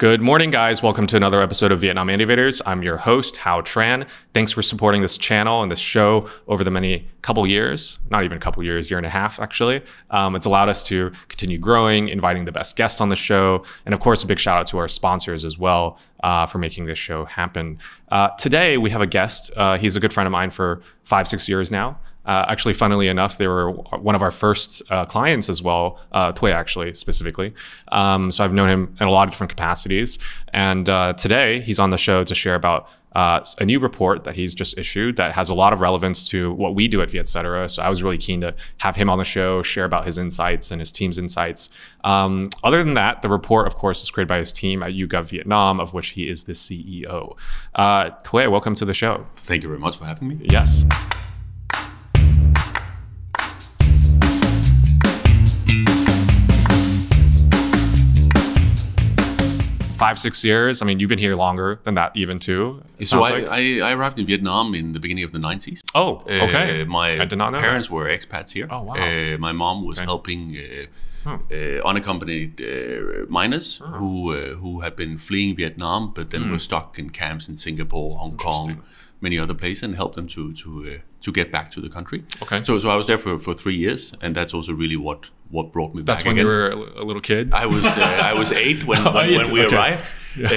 Good morning, guys. Welcome to another episode of Vietnam Innovators. I'm your host, Hao Tran. Thanks for supporting this channel and this show over the many couple years, not even a couple years, year and a half, actually. It's allowed us to continue growing, inviting the best guests on the show. And of course, a big shout out to our sponsors as well for making this show happen. Today, we have a guest. He's a good friend of mine for 5-6 years now. Actually, funnily enough, they were one of our first clients as well, Thuê actually, specifically. So I've known him in a lot of different capacities. And today, he's on the show to share about a new report that he's just issued that has a lot of relevance to what we do at Vietcetera. So I was really keen to have him on the show, share about his insights and his team's insights. Other than that, the report, of course, is created by his team at YouGov Vietnam, of which he is the CEO. Thuê, welcome to the show. Thank you very much for having me. Yes. 5-6 years. I mean, you've been here longer than that even too. So I arrived in Vietnam in the beginning of the 90s. Oh, okay. My I did not know parents were expats here. Oh, wow. My mom was helping unaccompanied minors who had been fleeing Vietnam, but then were stuck in camps in Singapore, Hong Kong, many other places, and helped them to get back to the country. Okay. So I was there for 3 years, and that's also really what brought me back. That's when you were a little kid? I was 8 when we arrived. Yeah.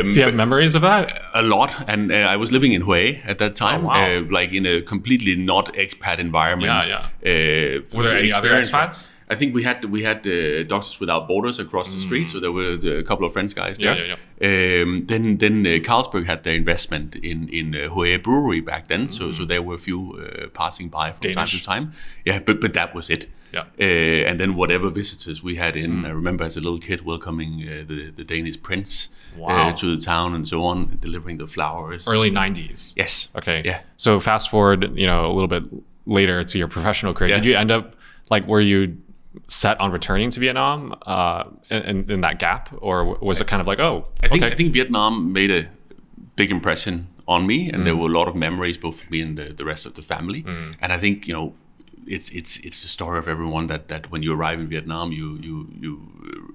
Do you have memories of that? A lot, and I was living in Hue at that time, Oh, wow. like in a completely not expat environment. Yeah. Were there any other expats? I think we had Doctors Without Borders across the street, so there were a couple of French guys there. Then Carlsberg had their investment in Hue Brewery back then, so there were a few passing by from time to time. Yeah, but that was it. Yeah. And then whatever visitors we had in, I remember as a little kid welcoming the Danish prince to the town and so on, delivering the flowers. Early 90s. Yes. Okay. Yeah. So fast forward, a little bit later to your professional career. Yeah. Did you end up were you set on returning to Vietnam in that gap, or was it kind of like, I think Vietnam made a big impression on me, and there were a lot of memories both for me and the rest of the family. And I think it's the story of everyone that when you arrive in Vietnam, you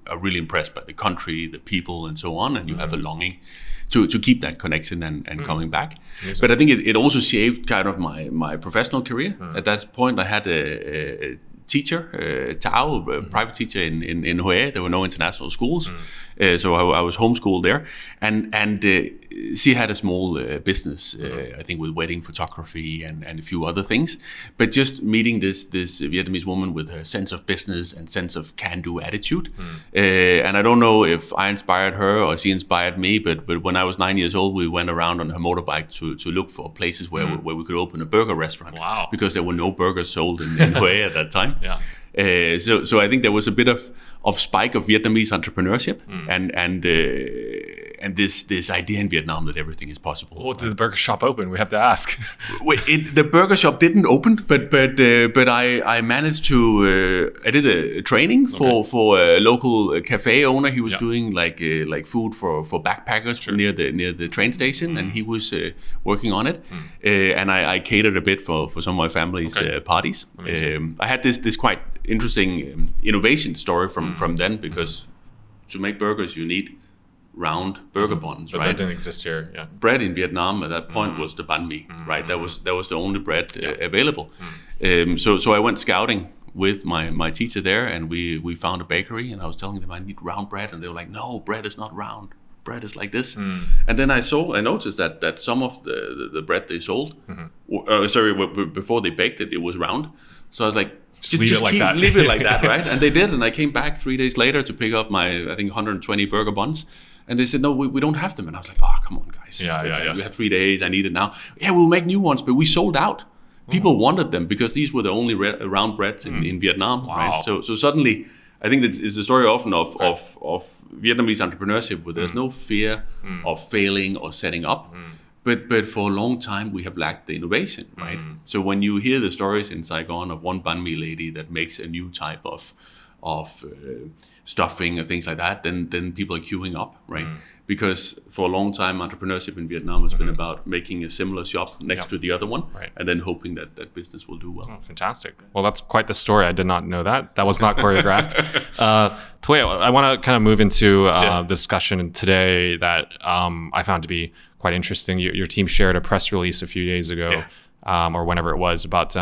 are really impressed by the country, the people, and so on, and you have a longing to keep that connection and coming back. Amazing. But I think it also shaped kind of my professional career. At that point, I had a teacher, Tao, a private teacher in Hue. There were no international schools, so I was homeschooled there, and she had a small business, I think, with wedding photography and a few other things. But just meeting this Vietnamese woman with her sense of business and sense of can-do attitude, and I don't know if I inspired her or she inspired me, but when I was 9 years old, we went around on her motorbike to look for places where we could open a burger restaurant. Wow. Because there were no burgers sold in Hue at that time. Yeah. So I think there was a bit of spike of Vietnamese entrepreneurship and this idea in Vietnam that everything is possible. Well, did the burger shop open? We have to ask. The burger shop didn't open, but I managed to. I did a training for a local cafe owner. He was doing like food for backpackers near the train station, and he was working on it. And I catered a bit for some of my family's parties. I had this quite interesting innovation story from then, because to make burgers you need round burger buns, but right? That didn't exist here. Yeah. Bread in Vietnam at that point was the banh mi, right? That was the only bread available. So I went scouting with my teacher there, and we found a bakery, and I was telling them I need round bread, and they were like, no, bread is not round. Bread is like this. And then I noticed that some of the bread they sold, before they baked it was round. So I was like, just leave it like that, right? And they did, and I came back 3 days later to pick up my, I think, 120 burger buns. And they said, no, we don't have them. And I was like, oh, come on, guys. We had 3 days, I need it now. Yeah, we'll make new ones, but we sold out. People wanted them because these were the only round breads in Vietnam, right? So suddenly, I think it's a story often of Vietnamese entrepreneurship where there's no fear of failing or setting up. But for a long time, we have lacked the innovation, right? So when you hear the stories in Saigon of one banh mi lady that makes a new type of stuffing and things like that, then people are queuing up, right? Because for a long time, entrepreneurship in Vietnam has been about making a similar shop next to the other one, and then hoping that that business will do well. Oh, fantastic. Well, that's quite the story. I did not know that. That was not choreographed. Thuy, I want to kind of move into discussion today that I found to be quite interesting. Your team shared a press release a few days ago. Or whenever it was, about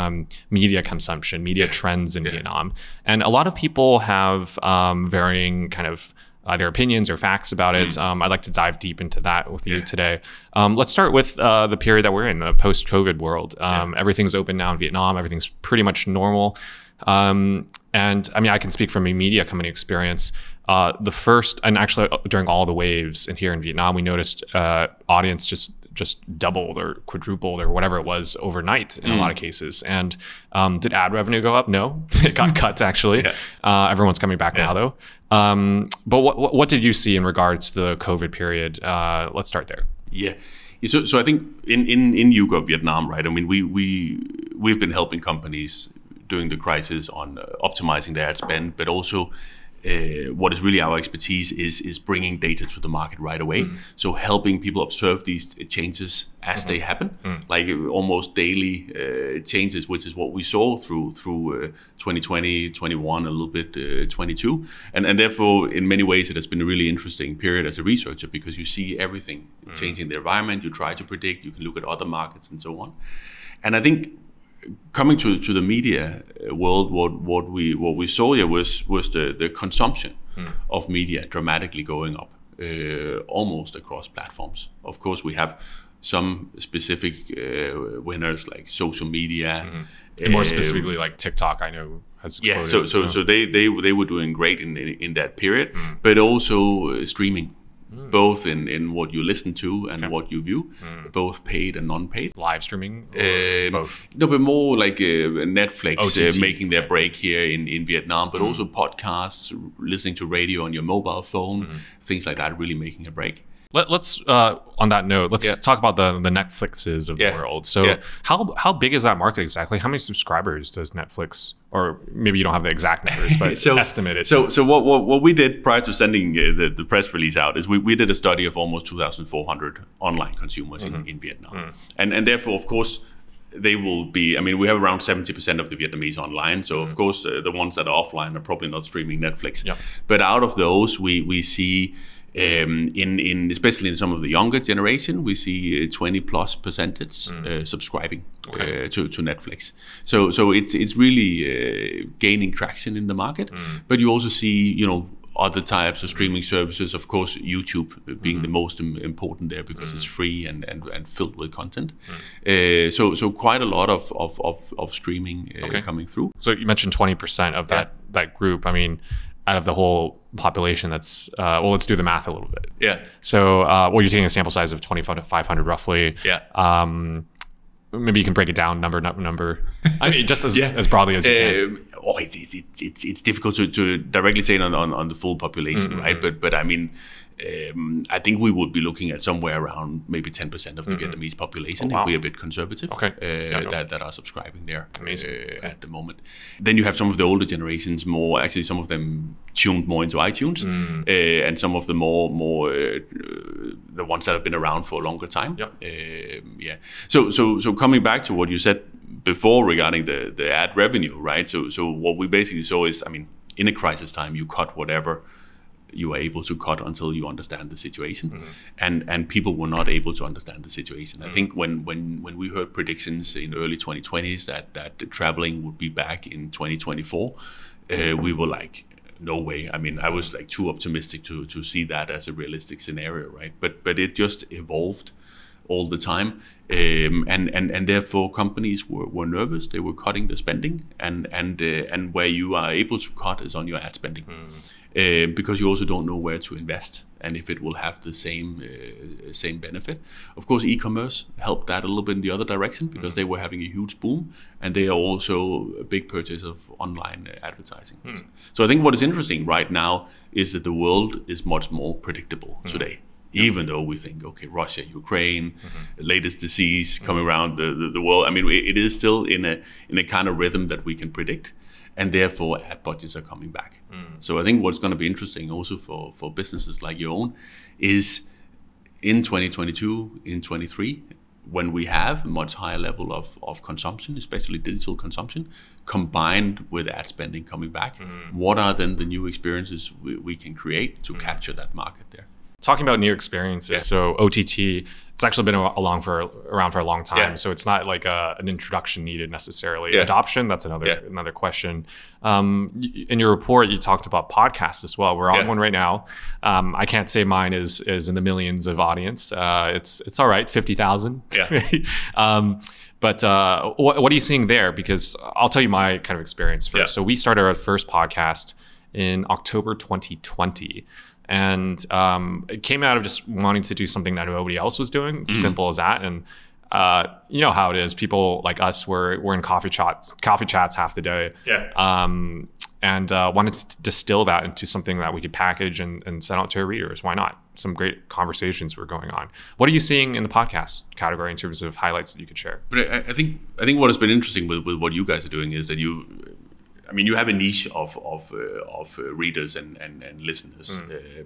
media consumption, media trends in Vietnam. And a lot of people have varying kind of either opinions or facts about it. I'd like to dive deep into that with you today. Let's start with the period that we're in, the post-COVID world. Everything's open now in Vietnam. Everything's pretty much normal. And I mean, I can speak from a media company experience. The first, and actually during all the waves here in Vietnam, we noticed audience just doubled or quadrupled or whatever it was overnight in a lot of cases. And did ad revenue go up? No, it got cut actually. Everyone's coming back now though. But what did you see in regards to the COVID period? Let's start there. Yeah. So I think in YouGov Vietnam, right? I mean, we've been helping companies during the crisis on optimizing their ad spend, but also what is really our expertise is bringing data to the market right away. So helping people observe these changes as they happen, like almost daily changes, which is what we saw through 2020, 21, a little bit 22. And therefore, in many ways, it has been a really interesting period as a researcher because you see everything changing the environment, you try to predict, you can look at other markets and so on. And I think coming to the media world, what we saw here was the consumption of media dramatically going up, almost across platforms. Of course, we have some specific winners like social media, and more specifically like TikTok. I know has exploded. So they were doing great in that period, but also streaming. Both in what you listen to and what you view, both paid and non-paid. Live streaming, both? No, but more like Netflix making their break here in Vietnam, but also podcasts, listening to radio on your mobile phone, things like that, really making a break. Let's on that note, let's talk about the Netflixes of the world. So how big is that market exactly? How many subscribers does Netflix, or maybe you don't have the exact numbers, but estimate it? So what we did prior to sending the press release out is we did a study of almost 2,400 online consumers in Vietnam. And therefore, of course, they will be, I mean, we have around 70% of the Vietnamese online. So of course, the ones that are offline are probably not streaming Netflix. But out of those, we see especially in some of the younger generation, we see 20+% subscribing to Netflix. So it's really gaining traction in the market. But you also see, other types of streaming services. Of course, YouTube being the most important there because it's free and filled with content. So quite a lot of streaming coming through. So you mentioned 20% of that group. I mean, out of the whole population, that's let's do the math a little bit. So you're taking a sample size of 2,500 roughly. Maybe you can break it down number. I mean, just as broadly as you can. It's difficult to directly say on the full population, right? But I mean, I think we would be looking at somewhere around maybe 10% of the Vietnamese population, if we're a bit conservative, that are subscribing there at the moment. Then you have some of the older generations, some of them tuned more into iTunes, and some of the more the ones that have been around for a longer time. So coming back to what you said before regarding the ad revenue, right? So what we basically saw is, I mean, in a crisis time, you cut whatever you are able to cut until you understand the situation, and people were not able to understand the situation. I think when we heard predictions in early 2020s that the traveling would be back in 2024, we were like, no way. I mean, I was like too optimistic to see that as a realistic scenario, right? But it just evolved all the time, and therefore companies were nervous. They were cutting the spending, and where you are able to cut is on your ad spending, because you also don't know where to invest and if it will have the same benefit. Of course, e-commerce helped that a little bit in the other direction because they were having a huge boom, and they are also a big purchase of online advertising. So I think what is interesting right now is that the world is much more predictable today. Even though we think, okay, Russia, Ukraine, the latest disease coming around the world. I mean, it is still in a kind of rhythm that we can predict. and therefore ad budgets are coming back. So I think what's going to be interesting also for businesses like your own is in 2022, in 23, when we have a much higher level of consumption, especially digital consumption, combined with ad spending coming back, what are then the new experiences we can create to capture that market there? Talking about new experiences, so OTT, it's actually been around for a long time, so it's not like an introduction needed necessarily. Adoption, that's another question. In your report, you talked about podcasts as well. We're on one right now. I can't say mine is in the millions of audience. It's all right, 50,000. But what are you seeing there? Because I'll tell you my kind of experience first. So we started our first podcast in October 2020. And it came out of just wanting to do something that nobody else was doing, simple as that. And you know how it is. People like us were in coffee chats half the day. And wanted to distill that into something that we could package and send out to our readers. Why not? Some great conversations were going on. What are you seeing in the podcast category in terms of highlights that you could share? But I think what has been interesting with what you guys are doing is that you have a niche of readers and listeners,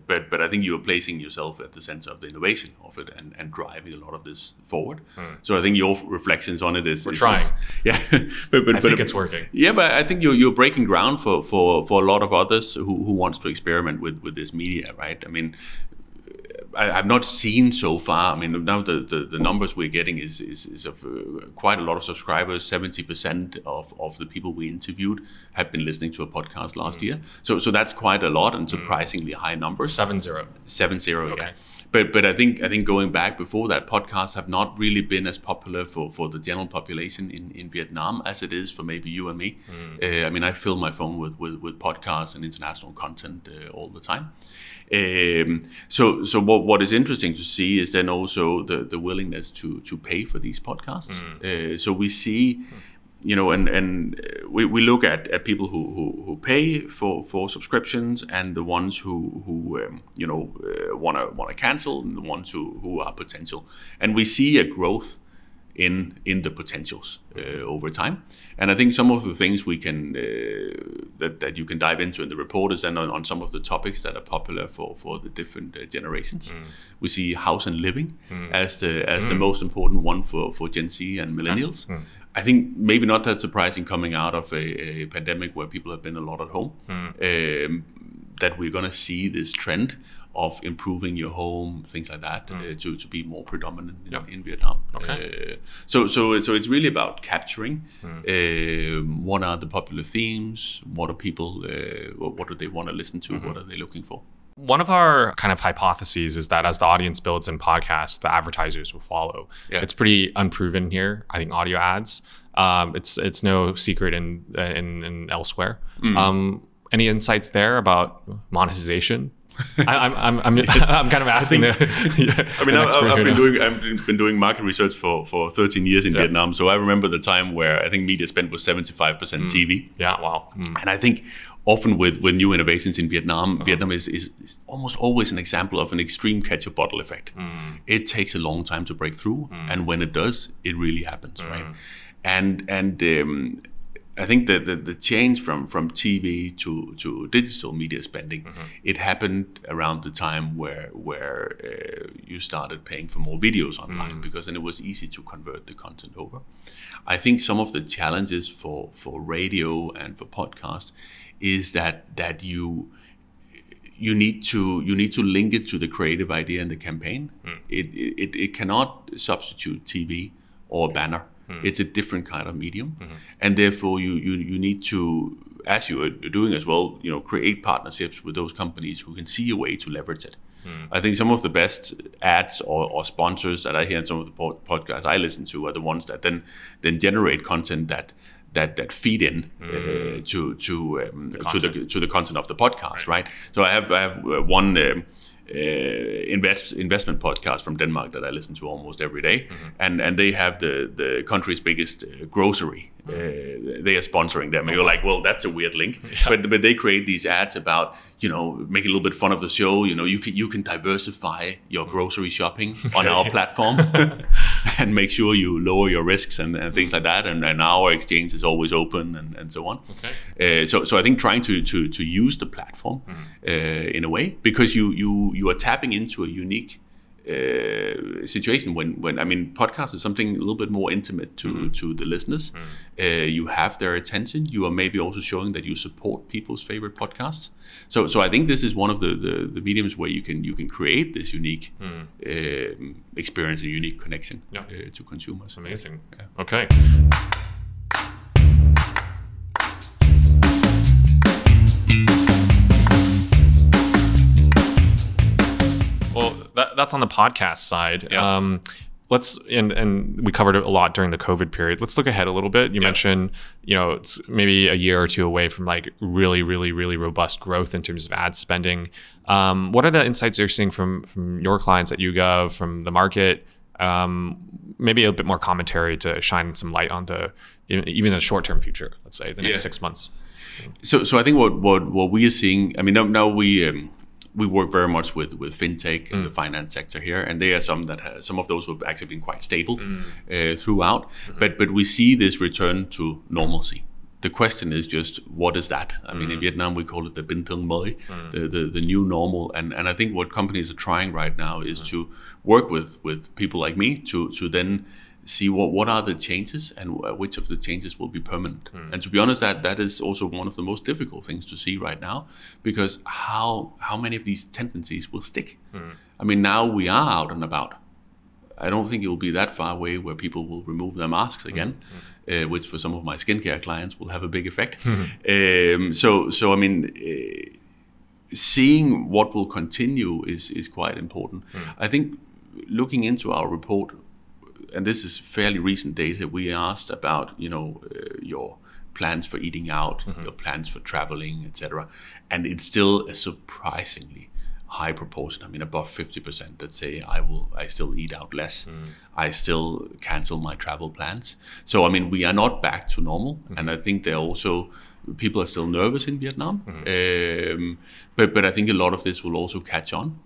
but I think you are placing yourself at the center of the innovation of it and driving a lot of this forward. So I think your reflections on it is trying. But I think it's working. Yeah, but I think you're breaking ground for a lot of others who wants to experiment with this media, right? I mean, I've not seen so far. I mean, now the numbers we're getting is of quite a lot of subscribers. 70% of the people we interviewed have been listening to a podcast last year. So that's quite a lot and surprisingly high numbers. 7-0. 7-0, okay. Yeah. But I think going back before that, podcasts have not really been as popular for the general population in Vietnam as it is for maybe you and me. I mean, I fill my phone with podcasts and international content all the time. So what is interesting to see is then also the willingness to pay for these podcasts. So we see, and we look at people who pay for subscriptions and the ones who want to cancel and the ones who are potential, and we see a growth in the potentials over time. And I think some of the things we can that you can dive into in the report is then on some of the topics that are popular for the different generations. We see house and living as the most important one for Gen Z and millennials. I think maybe not that surprising coming out of a pandemic where people have been a lot at home, that we're going to see this trend of improving your home, things like that, to be more predominant in Vietnam. Okay. So it's really about capturing what are the popular themes, what are people, what do they want to listen to, what are they looking for. One of our kind of hypotheses is that as the audience builds in podcasts, the advertisers will follow. It's pretty unproven here. I think audio ads. It's no secret in elsewhere. Any insights there about monetization? I'm kind of asking. I've been doing market research for 13 years in Vietnam, so I remember the time where I think media spend was 75% TV. Yeah, wow. And I think often with new innovations in Vietnam, Vietnam is almost always an example of an extreme ketchup bottle effect. It takes a long time to break through, and when it does, it really happens, right? And I think that the change from TV to digital media spending, it happened around the time where you started paying for more videos online, because then it was easy to convert the content over. I think some of the challenges for radio and for podcast is that you need to link it to the creative idea and the campaign. It cannot substitute TV or banner. It's a different kind of medium, and therefore you need to, as you are doing as well, create partnerships with those companies who can see a way to leverage it. I think some of the best ads or sponsors that I hear in some of the podcasts I listen to are the ones that then generate content that feed in to the content of the podcast, right? So I have one. Investment podcast from Denmark that I listen to almost every day, and they have the country's biggest grocery. They are sponsoring them, and you're like, well, that's a weird link. But they create these ads about making a little bit fun of the show. You can diversify your grocery shopping on our platform. and make sure you lower your risks and things like that. And our exchange is always open and so on. Okay. So I think trying to use the platform in a way, because you are tapping into a unique situation when I mean, podcast is something a little bit more intimate to the listeners. You have their attention. You are maybe also showing that you support people's favorite podcasts. So I think this is one of the mediums where you can create this unique experience, a unique connection to consumers. Amazing. Yeah. Okay. Well, that's on the podcast side. Yeah. Let's and we covered it a lot during the COVID period. Let's look ahead a little bit. You mentioned, it's maybe a year or two away from like really, really, really robust growth in terms of ad spending. What are the insights you're seeing from your clients at YouGov, from the market? Maybe a bit more commentary to shine some light on even the short-term future. Let's say the next 6 months. So I think what we are seeing. I mean, now we work very much with fintech and the finance sector here, and there are some of those have actually been quite stable throughout. But we see this return to normalcy. The question is just, what is that? I mean, in Vietnam we call it the bình thường mới, the new normal. And I think what companies are trying right now is to work with people like me to then see what are the changes and which of the changes will be permanent. And to be honest, that is also one of the most difficult things to see right now, because how many of these tendencies will stick. I mean, now we are out and about. I don't think it will be that far away where people will remove their masks again, which for some of my skincare clients will have a big effect. So I mean, seeing what will continue is quite important. I think looking into our report, and this is fairly recent data, we asked about your plans for eating out, your plans for traveling, etc. And it's still a surprisingly high proportion. I mean, above 50% that say I still eat out less. I still cancel my travel plans. So I mean, we are not back to normal, and I think people are still nervous in Vietnam. But I think a lot of this will also catch on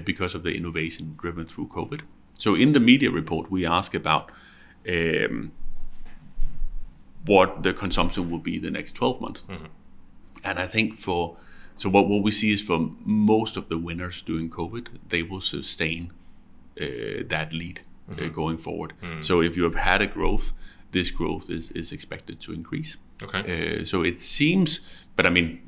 because of the innovation driven through COVID. So in the media report, we ask about what the consumption will be the next 12 months. And I think what we see is for most of the winners during COVID, they will sustain that lead going forward. So if you have had a growth, this growth is expected to increase. Okay. So it seems, but I mean,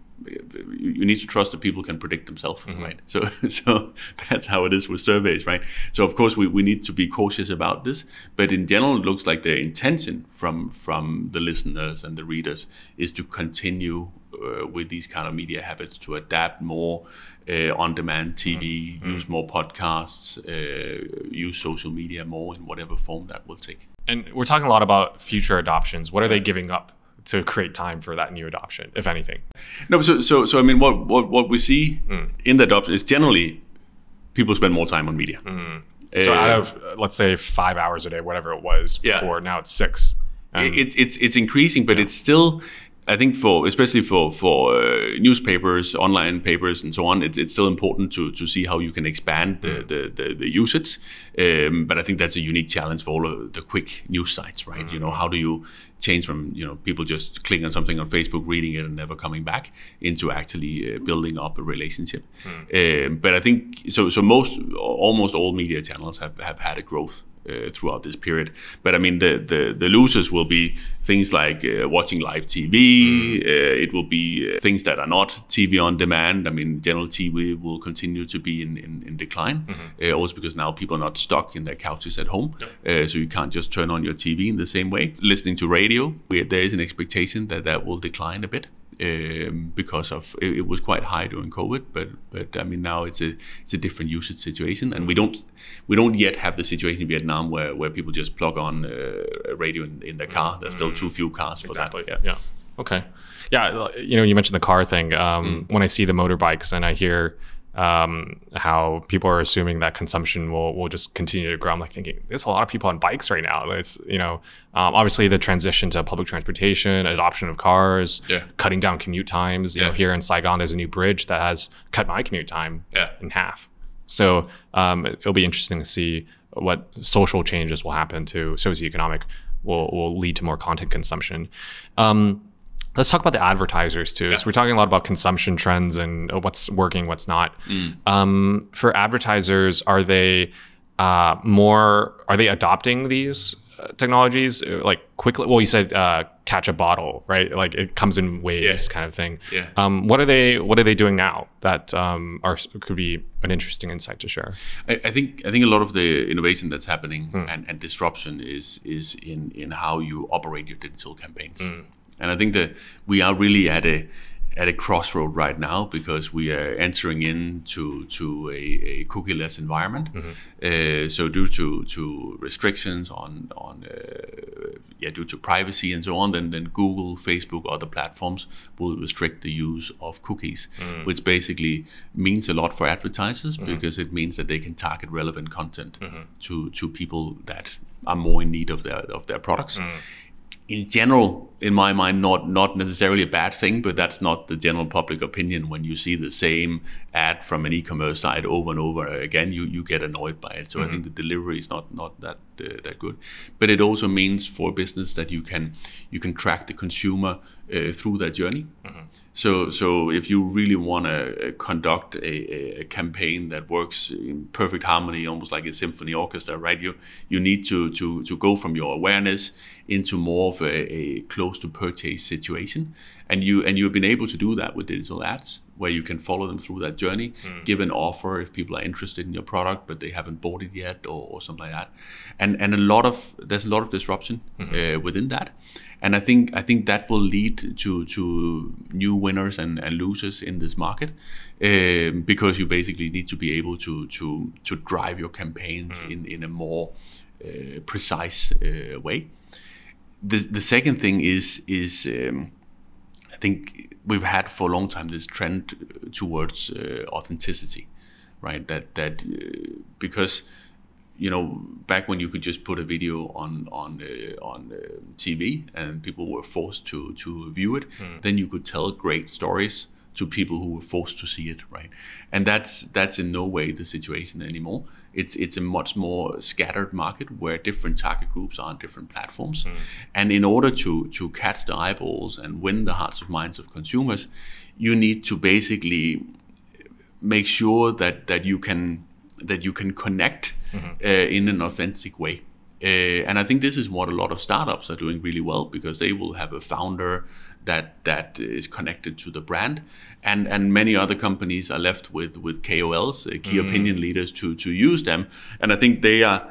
you need to trust that people can predict themselves, right? So that's how it is with surveys, right? So of course we need to be cautious about this, but in general it looks like the intention from the listeners and the readers is to continue with these kind of media habits, to adapt more on-demand TV, use more podcasts, use social media more in whatever form that will take. And we're talking a lot about future adoptions. What are they giving up to create time for that new adoption, if anything? No, so I mean, what we see in the adoption is generally people spend more time on media. So out of, let's say, 5 hours a day, whatever it was before, now it's 6. It's increasing, but it's still, I think, especially for newspapers, online papers, and so on, it's still important to see how you can expand the usage. But I think that's a unique challenge for all of the quick news sites, right? How do you change from people just clicking on something on Facebook, reading it, and never coming back, into actually building up a relationship? But I think so. Almost all media channels have had a growth throughout this period. But I mean, the losers will be things like watching live TV. It will be things that are not TV on demand. I mean, general TV will continue to be in decline, also because now people are not stuck in their couches at home. So you can't just turn on your TV in the same way. Listening to radio, there is an expectation that will decline a bit. Because of it was quite high during COVID, but I mean, now it's a different usage situation, and we don't yet have the situation in Vietnam where people just plug on a radio in their car. There's still too few cars for that. Yeah. Okay. Yeah. You mentioned the car thing. When I see the motorbikes and I hear how people are assuming that consumption will just continue to grow, I'm like thinking, there's a lot of people on bikes right now. It's obviously the transition to public transportation, adoption of cars, cutting down commute times. Here in Saigon, there's a new bridge that has cut my commute time in half. So it'll be interesting to see what social changes will happen to socioeconomic will lead to more content consumption. Let's talk about the advertisers too. So we're talking a lot about consumption trends and what's working, what's not. For advertisers, are they adopting these technologies like quickly? Well, you said catch a bottle, right? Like it comes in waves, kind of thing. What are they doing now that could be an interesting insight to share? I think a lot of the innovation that's happening and disruption is in how you operate your digital campaigns. And I think that we are really at a crossroad right now, because we are entering into a cookie-less environment. So due to restrictions due to privacy and so on, then Google, Facebook, other platforms will restrict the use of cookies, which basically means a lot for advertisers, because it means that they can target relevant content to people that are more in need of their products. In general, in my mind, not necessarily a bad thing, but that's not the general public opinion. When you see the same ad from an e-commerce site over and over again, you get annoyed by it. So I think the delivery is not that good. But it also means for business that you can track the consumer through that journey. So if you really want to conduct a campaign that works in perfect harmony, almost like a symphony orchestra, right? You need to go from your awareness into more of a close to purchase situation, and you've been able to do that with digital ads, where you can follow them through that journey, give an offer if people are interested in your product but they haven't bought it yet, or something like that. And there's a lot of disruption within that. And I think that will lead to new winners and losers in this market, because you basically need to be able to drive your campaigns in a more precise way. The second thing is I think we've had for a long time this trend towards authenticity, right? That because back when you could just put a video on TV and people were forced to view it, then you could tell great stories to people who were forced to see it, right? And that's in no way the situation anymore. It's a much more scattered market where different target groups are on different platforms. And in order to catch the eyeballs and win the hearts and minds of consumers, you need to basically make sure that you can connect in an authentic way. And I think this is what a lot of startups are doing really well, because they will have a founder that is connected to the brand, and many other companies are left with KOLs, key opinion leaders, to use them. And I think they are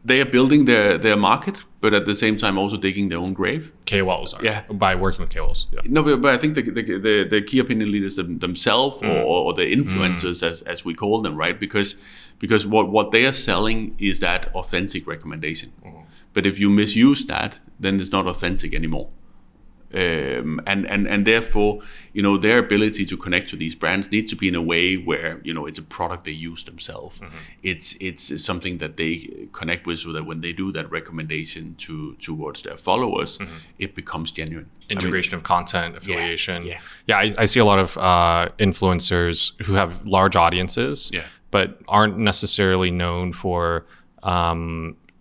building their market, but at the same time also digging their own grave. KOLs, by working with KOLs. Yeah. No, but I think the key opinion leaders themselves, or the influencers, as we call them, right? Because what they are selling is that authentic recommendation. But if you misuse that, then it's not authentic anymore. And therefore, their ability to connect to these brands needs to be in a way where it's a product they use themselves. It's something that they connect with, so that when they do that recommendation towards their followers, it becomes genuine. Integration of content, affiliation. I see a lot of influencers who have large audiences, but aren't necessarily known for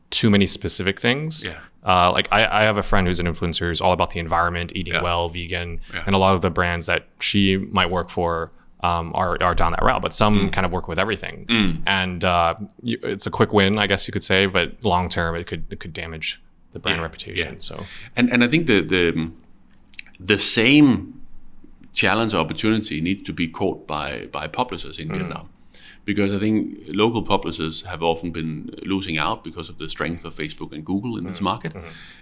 too many specific things. Like I have a friend who's an influencer who's all about the environment, eating well, vegan, and a lot of the brands that she might work for are down that route, but some kind of work with everything. And it's a quick win, I guess you could say, but long term it could damage the brand reputation. So and I think the same challenge or opportunity needs to be caught by publishers in Vietnam. Because I think local publishers have often been losing out because of the strength of Facebook and Google in this market,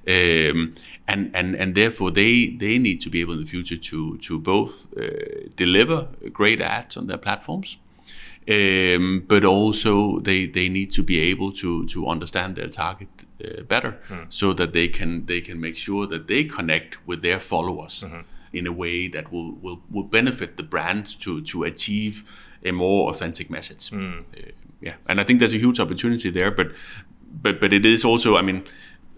and therefore they need to be able in the future to both deliver great ads on their platforms, but also they need to be able to understand their target better, so that they can make sure that they connect with their followers in a way that will benefit the brands to achieve a more authentic message. And I think there's a huge opportunity there, but it is also, I mean,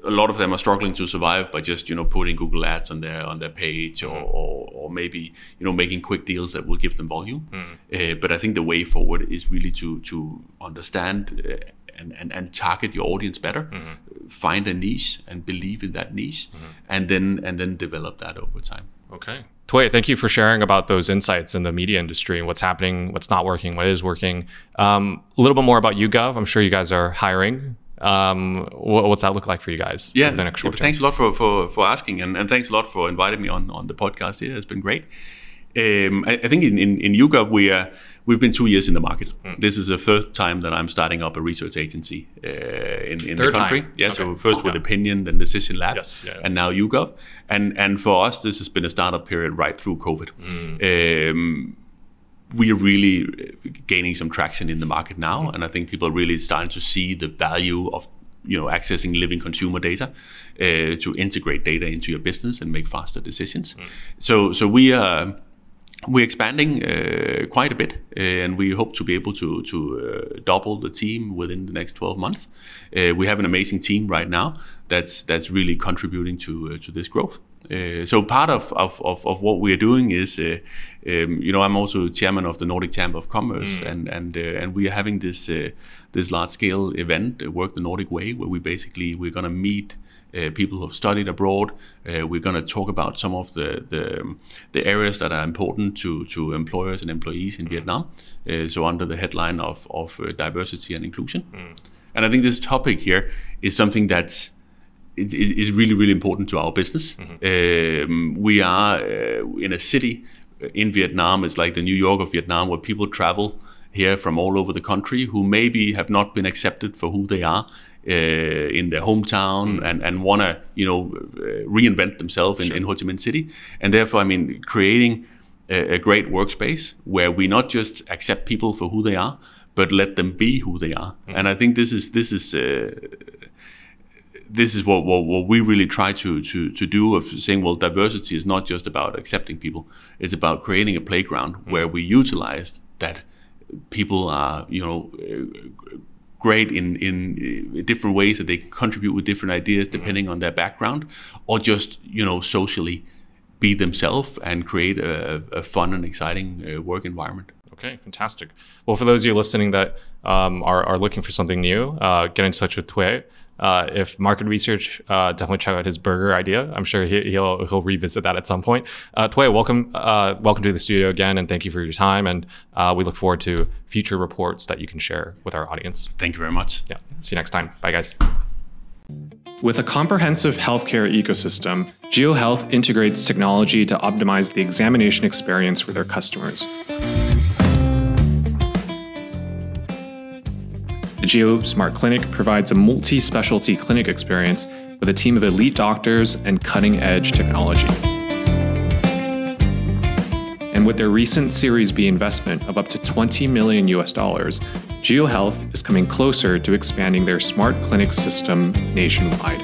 a lot of them are struggling to survive by just putting Google ads on their page, or maybe making quick deals that will give them volume. But I think the way forward is really to understand and target your audience better, find a niche and believe in that niche, and then develop that over time. Okay. Tway, thank you for sharing about those insights in the media industry and what's happening, what's not working, what is working. A little bit more about YouGov. I'm sure you guys are hiring. What's that look like for you guys? Yeah, the next short term? Thanks a lot for asking, and thanks a lot for inviting me on the podcast here. It's been great. I think in YouGov we've been 2 years in the market. This is the third time that I'm starting up a research agency in the country. Time. Yeah, okay. So first with Opinion, then Decision Lab, yeah. and now YouGov. And for us, this has been a startup period right through COVID. We are really gaining some traction in the market now, and I think people are really starting to see the value of accessing living consumer data to integrate data into your business and make faster decisions. So we're expanding quite a bit, and we hope to be able to double the team within the next 12 months. We have an amazing team right now that's really contributing to this growth. So part of what we are doing is, I'm also chairman of the Nordic Chamber of Commerce, and we are having this large scale event, Work the Nordic Way, where we're going to meet people who have studied abroad. We're going to talk about some of the areas that are important to employers and employees in Vietnam. So under the headline of diversity and inclusion. And I think this topic here is something that's is really, really important to our business. We are in a city in Vietnam. It's like the New York of Vietnam, where people travel here from all over the country who maybe have not been accepted for who they are in their hometown and want to reinvent themselves in Ho Chi Minh City. And therefore, creating a great workspace where we not just accept people for who they are, but let them be who they are. And I think this is what we really try to do, of saying, well, diversity is not just about accepting people. It's about creating a playground where we utilize that people are, great in different ways, that they can contribute with different ideas depending on their background, or just, socially be themselves and create a fun and exciting work environment. Okay, fantastic. Well, for those of you listening that are looking for something new, get in touch with Tway. If market research, definitely check out his burger idea. I'm sure he'll revisit that at some point. Tway, welcome to the studio again, and thank you for your time. And we look forward to future reports that you can share with our audience. Thank you very much. Yeah. See you next time. Bye, guys. With a comprehensive healthcare ecosystem, GeoHealth integrates technology to optimize the examination experience for their customers. The Geo Smart Clinic provides a multi-specialty clinic experience with a team of elite doctors and cutting-edge technology. And with their recent Series B investment of up to $20 million, GeoHealth is coming closer to expanding their smart clinic system nationwide.